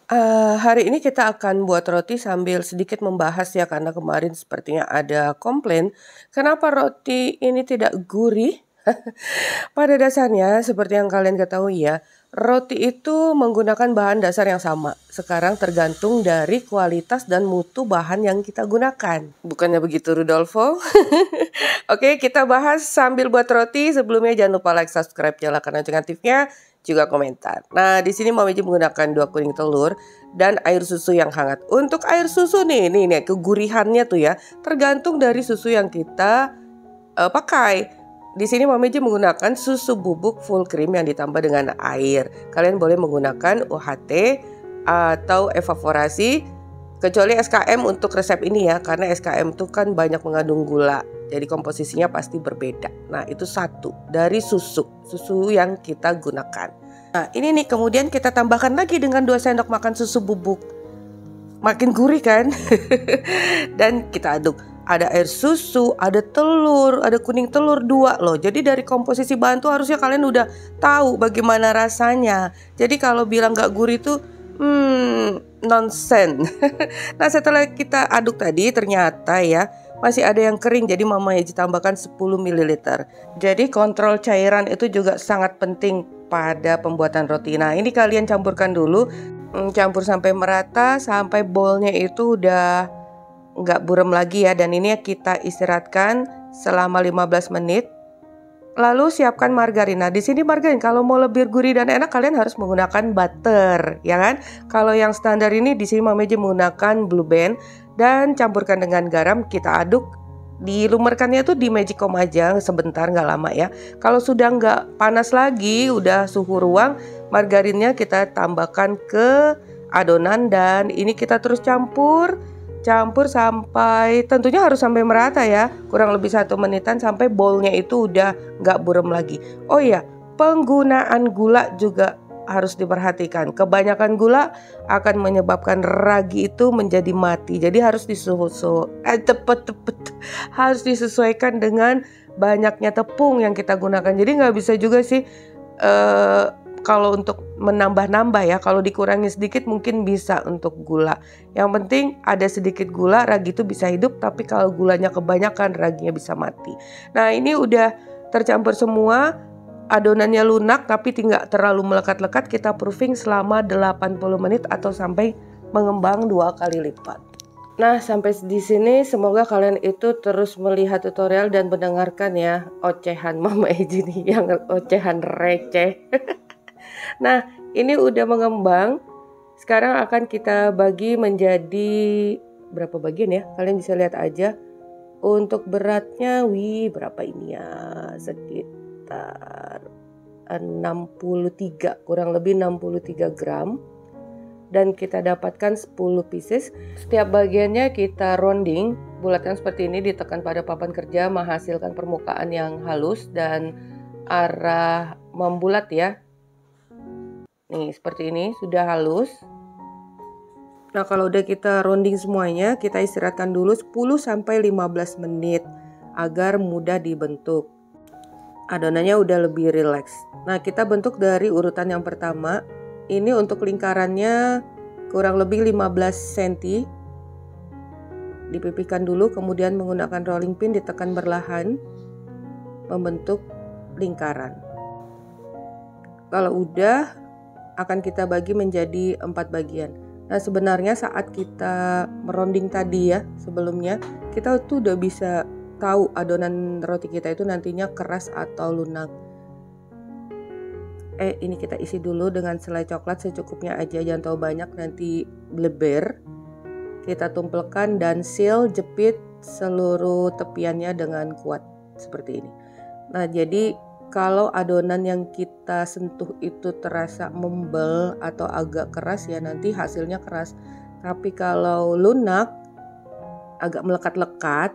Hari ini kita akan buat roti sambil sedikit membahas ya, karena kemarin sepertinya ada komplain, kenapa roti ini tidak gurih? Pada dasarnya seperti yang kalian ketahui ya, roti itu menggunakan bahan dasar yang sama. Sekarang tergantung dari kualitas dan mutu bahan yang kita gunakan. Bukannya begitu, Rudolfo? Oke, kita bahas sambil buat roti. Sebelumnya jangan lupa like, subscribe, nyalakan lonceng aktifnya, juga komentar. Nah, di sini Mama Eji menggunakan 2 kuning telur dan air susu yang hangat. Untuk air susu nih kegurihannya tuh ya, tergantung dari susu yang kita pakai. Di sini Mama Eji menggunakan susu bubuk full cream yang ditambah dengan air. Kalian boleh menggunakan UHT atau evaporasi, kecuali SKM untuk resep ini ya, karena SKM itu kan banyak mengandung gula. Jadi komposisinya pasti berbeda. Nah, itu satu dari susu yang kita gunakan. Nah, ini nih kemudian kita tambahkan lagi dengan 2 sendok makan susu bubuk. Makin gurih kan? Dan kita aduk. Ada air susu, ada telur, ada kuning telur 2 loh. Jadi dari komposisi bahan tuh harusnya kalian udah tahu bagaimana rasanya. Jadi kalau bilang gak gurih tuh nonsense. Nah, setelah kita aduk tadi ternyata ya masih ada yang kering, jadi Mama Eji tambahkan 10 ml. Jadi kontrol cairan itu juga sangat penting pada pembuatan roti. Nah, ini kalian campurkan dulu, campur sampai merata, sampai bolnya itu udah nggak buram lagi ya. Dan ini kita istirahatkan selama 15 menit. Lalu siapkan margarin. Nah, di sini margarin kalau mau lebih gurih dan enak kalian harus menggunakan butter, ya kan? Kalau yang standar ini di sini Mama Eji menggunakan Blue Band dan campurkan dengan garam, kita aduk. Dilumerkannya tuh di magicom aja sebentar, nggak lama ya. Kalau sudah nggak panas lagi, udah suhu ruang, margarinnya kita tambahkan ke adonan dan ini kita terus campur sampai, tentunya harus sampai merata ya, kurang lebih 1 menitan sampai bolnya itu udah nggak buram lagi. Oh iya, penggunaan gula juga harus diperhatikan. Kebanyakan gula akan menyebabkan ragi itu menjadi mati. Jadi harus harus disesuaikan dengan banyaknya tepung yang kita gunakan. Jadi nggak bisa juga sih kalau untuk menambah-nambah ya, kalau dikurangi sedikit mungkin bisa untuk gula. Yang penting ada sedikit gula, ragi itu bisa hidup, tapi kalau gulanya kebanyakan raginya bisa mati. Nah, ini udah tercampur semua, adonannya lunak tapi tidak terlalu melekat-lekat. Kita proofing selama 80 menit atau sampai mengembang 2 kali lipat. Nah, sampai di sini semoga kalian itu terus melihat tutorial dan mendengarkan ya ocehan Mama Eji nih, yang ocehan receh. Nah, ini udah mengembang. Sekarang akan kita bagi menjadi berapa bagian ya? Kalian bisa lihat aja. Untuk beratnya, berapa ini ya? Sekitar 63, kurang lebih 63 gram. Dan kita dapatkan 10 pieces. Setiap bagiannya kita rounding, bulatkan seperti ini, ditekan pada papan kerja, menghasilkan permukaan yang halus dan arah membulat ya. Nih, seperti ini sudah halus. Nah, kalau udah kita rounding semuanya, kita istirahatkan dulu 10-15 menit agar mudah dibentuk. Adonannya udah lebih rileks. Nah, kita bentuk dari urutan yang pertama. Ini untuk lingkarannya kurang lebih 15 cm. Dipipihkan dulu, kemudian menggunakan rolling pin ditekan perlahan membentuk lingkaran. Kalau udah, akan kita bagi menjadi 4 bagian. Nah, sebenarnya saat kita meronding tadi ya, sebelumnya kita tuh udah bisa tahu adonan roti kita itu nantinya keras atau lunak. Ini kita isi dulu dengan selai coklat secukupnya aja, jangan terlalu banyak nanti bleber. Kita tumpulkan dan seal, jepit seluruh tepiannya dengan kuat seperti ini. Nah, jadi kalau adonan yang kita sentuh itu terasa membel atau agak keras ya nanti hasilnya keras. Tapi kalau lunak, agak melekat-lekat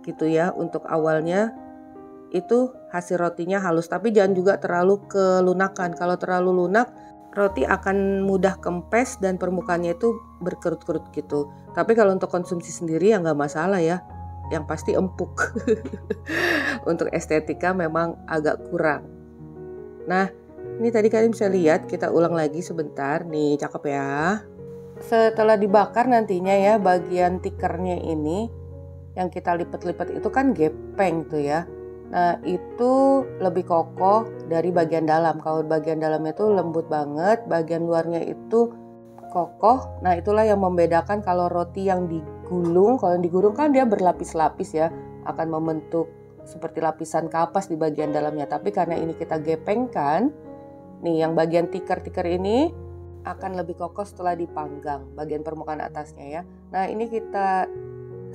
gitu ya untuk awalnya, itu hasil rotinya halus. Tapi jangan juga terlalu kelunakan. Kalau terlalu lunak, roti akan mudah kempes dan permukaannya itu berkerut-kerut gitu. Tapi kalau untuk konsumsi sendiri ya nggak masalah ya. Yang pasti empuk. Untuk estetika memang agak kurang. Nah, Ini tadi kalian bisa lihat, kita ulang lagi sebentar. Nih, cakep ya. Setelah dibakar nantinya ya, bagian tikernya ini yang kita lipat-lipat itu kan gepeng tuh ya. Nah, itu lebih kokoh dari bagian dalam. Kalau bagian dalamnya itu lembut banget, bagian luarnya itu kokoh. Nah, itulah yang membedakan kalau roti yang digulung. Kalau yang digulung kan dia berlapis-lapis ya, akan membentuk seperti lapisan kapas di bagian dalamnya. Tapi karena ini kita gepengkan, nih yang bagian tiker-tiker ini akan lebih kokoh setelah dipanggang, bagian permukaan atasnya ya. Nah, ini kita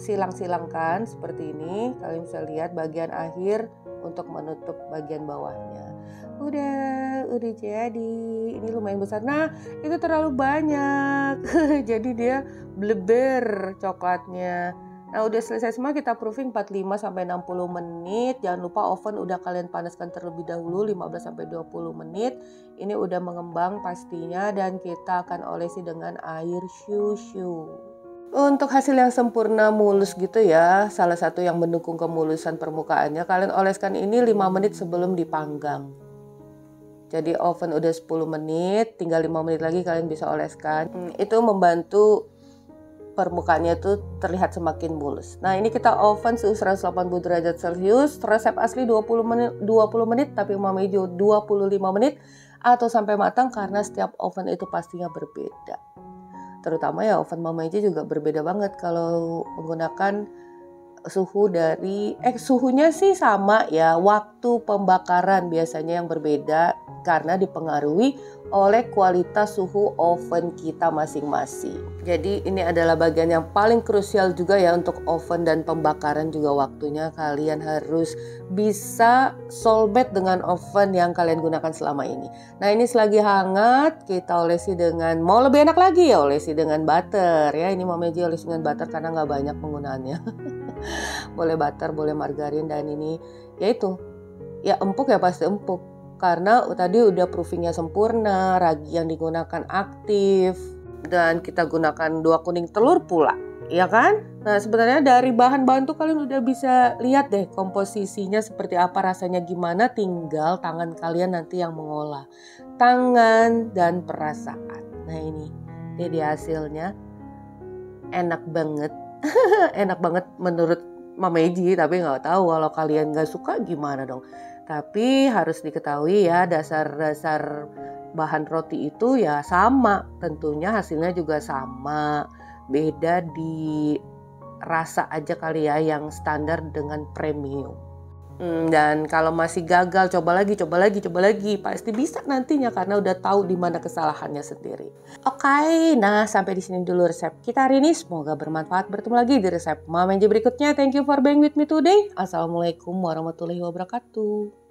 silang-silangkan seperti ini. Kalian bisa lihat bagian akhir untuk menutup bagian bawahnya. Udah jadi. Ini lumayan besar. Nah, itu terlalu banyak. Jadi dia bleber coklatnya. Nah, udah selesai semua, kita proofing 45-60 menit. Jangan lupa oven udah kalian panaskan terlebih dahulu 15-20 menit. Ini udah mengembang pastinya dan kita akan olesi dengan air syushu. Untuk hasil yang sempurna mulus gitu ya, salah satu yang mendukung kemulusan permukaannya, kalian oleskan ini 5 menit sebelum dipanggang. Jadi oven udah 10 menit, tinggal 5 menit lagi kalian bisa oleskan. Itu membantu permukaannya itu terlihat semakin mulus. Nah, ini kita oven suhu 180 derajat Celcius. Resep asli 20 menit tapi Mama Ijo 25 menit atau sampai matang karena setiap oven itu pastinya berbeda. Terutama ya oven Mama Ijo juga berbeda banget kalau menggunakan suhunya sih sama ya, waktu pembakaran biasanya yang berbeda karena dipengaruhi oleh kualitas suhu oven kita masing-masing. Jadi ini adalah bagian yang paling krusial juga ya untuk oven dan pembakaran juga, waktunya kalian harus bisa solbet dengan oven yang kalian gunakan selama ini. Nah, ini selagi hangat kita olesi dengan, mau lebih enak lagi ya olesi dengan butter ya. Ini Mama Ijo olesi dengan butter karena nggak banyak penggunaannya. Boleh butter, boleh margarin, dan ini yaitu ya empuk ya pasti empuk. Karena tadi udah proofingnya sempurna, ragi yang digunakan aktif, dan kita gunakan 2 kuning telur pula, ya kan? Nah, sebenarnya dari bahan-bahan tuh kalian udah bisa lihat deh komposisinya seperti apa, rasanya gimana, tinggal tangan kalian nanti yang mengolah. Tangan dan perasaan. Nah, ini dia hasilnya. Enak banget. Enak banget menurut Mama Eji, tapi nggak tahu kalau kalian nggak suka gimana dong. Tapi harus diketahui ya, dasar-dasar bahan roti itu ya sama, tentunya hasilnya juga sama. Beda di rasa aja kali ya, yang standar dengan premium. Dan kalau masih gagal, coba lagi, pasti bisa nantinya karena udah tahu di mana kesalahannya sendiri. Oke, nah sampai di sini dulu resep kita hari ini. Semoga bermanfaat. Bertemu lagi di resep Mama Eji berikutnya. Thank you for being with me today. Assalamualaikum warahmatullahi wabarakatuh.